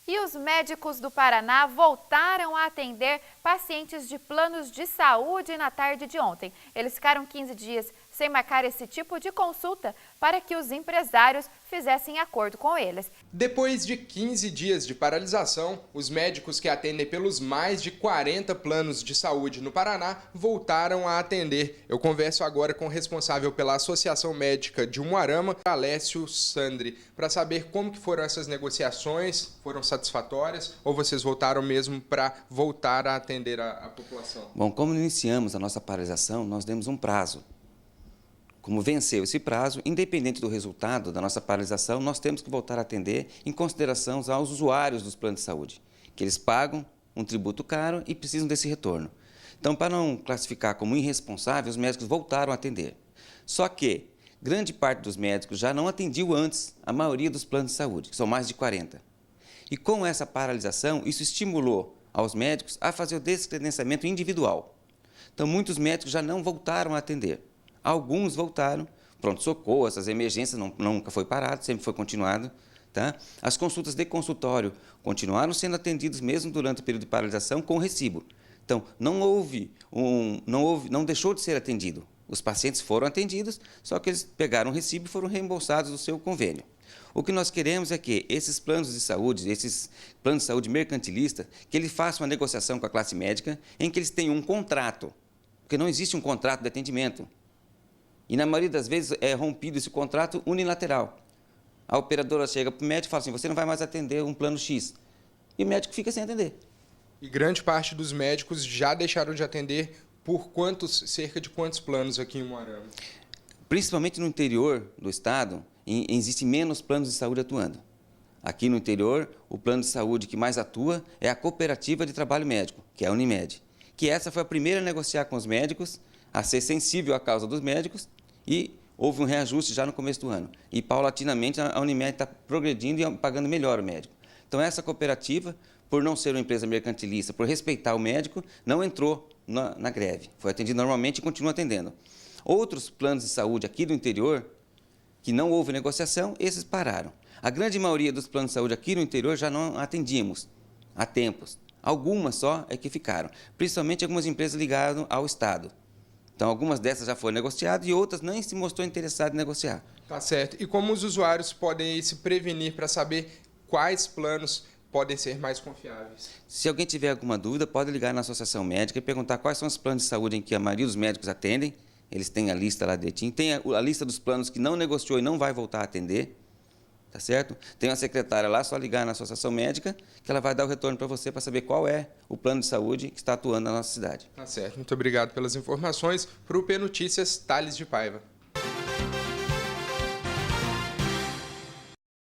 E os médicos do Paraná voltaram a atender pacientes de planos de saúde na tarde de ontem. Eles ficaram 15 dias sem marcar esse tipo de consulta para que os empresários fizessem acordo com eles. Depois de 15 dias de paralisação, os médicos que atendem pelos mais de 40 planos de saúde no Paraná voltaram a atender. Eu converso agora com o responsável pela Associação Médica de Umuarama, Alessio Sandri, para saber como que foram essas negociações, foram satisfatórias ou vocês voltaram mesmo para voltar a atender a população? Bom, como iniciamos a nossa paralisação, nós demos um prazo. Como venceu esse prazo, independente do resultado da nossa paralisação, nós temos que voltar a atender em consideração aos usuários dos planos de saúde, que eles pagam um tributo caro e precisam desse retorno. Então, para não classificar como irresponsável, os médicos voltaram a atender. Só que grande parte dos médicos já não atendiu antes a maioria dos planos de saúde, que são mais de 40. E com essa paralisação, isso estimulou aos médicos a fazer o descredenciamento individual. Então, muitos médicos já não voltaram a atender. Alguns voltaram, pronto-socorro, essas emergências nunca foi parado, sempre foi continuado. Tá? As consultas de consultório continuaram sendo atendidas mesmo durante o período de paralisação com recibo. Então, não deixou de ser atendido. Os pacientes foram atendidos, só que eles pegaram o recibo e foram reembolsados do seu convênio. O que nós queremos é que esses planos de saúde mercantilistas, que eles façam uma negociação com a classe médica, em que eles tenham um contrato, porque não existe um contrato de atendimento. E, na maioria das vezes, é rompido esse contrato unilateral. A operadora chega para o médico e fala assim, você não vai mais atender um plano X. E o médico fica sem atender. E grande parte dos médicos já deixaram de atender por cerca de quantos planos aqui em Umuarama? Principalmente no interior do estado, existem menos planos de saúde atuando. Aqui no interior, o plano de saúde que mais atua é a Cooperativa de Trabalho Médico, que é a Unimed. Que essa foi a primeira a negociar com os médicos, a ser sensível à causa dos médicos, e houve um reajuste já no começo do ano. E, paulatinamente, a Unimed está progredindo e pagando melhor o médico. Então, essa cooperativa, por não ser uma empresa mercantilista, por respeitar o médico, não entrou na greve. Foi atendido normalmente e continua atendendo. Outros planos de saúde aqui do interior, que não houve negociação, esses pararam. A grande maioria dos planos de saúde aqui no interior já não atendíamos há tempos. Algumas só é que ficaram, principalmente algumas empresas ligadas ao Estado. Então, algumas dessas já foram negociadas e outras nem se mostrou interessado em negociar. Tá certo. E como os usuários podem se prevenir para saber quais planos podem ser mais confiáveis? Se alguém tiver alguma dúvida, pode ligar na Associação Médica e perguntar quais são os planos de saúde em que a maioria dos médicos atendem. Eles têm a lista lá direitinho. Tem a lista dos planos que não negociou e não vai voltar a atender. Tá certo? Tem uma secretária lá, só ligar na Associação Médica, que ela vai dar o retorno para você para saber qual é o plano de saúde que está atuando na nossa cidade. Tá certo. Muito obrigado pelas informações. Para o P Notícias, Thales de Paiva.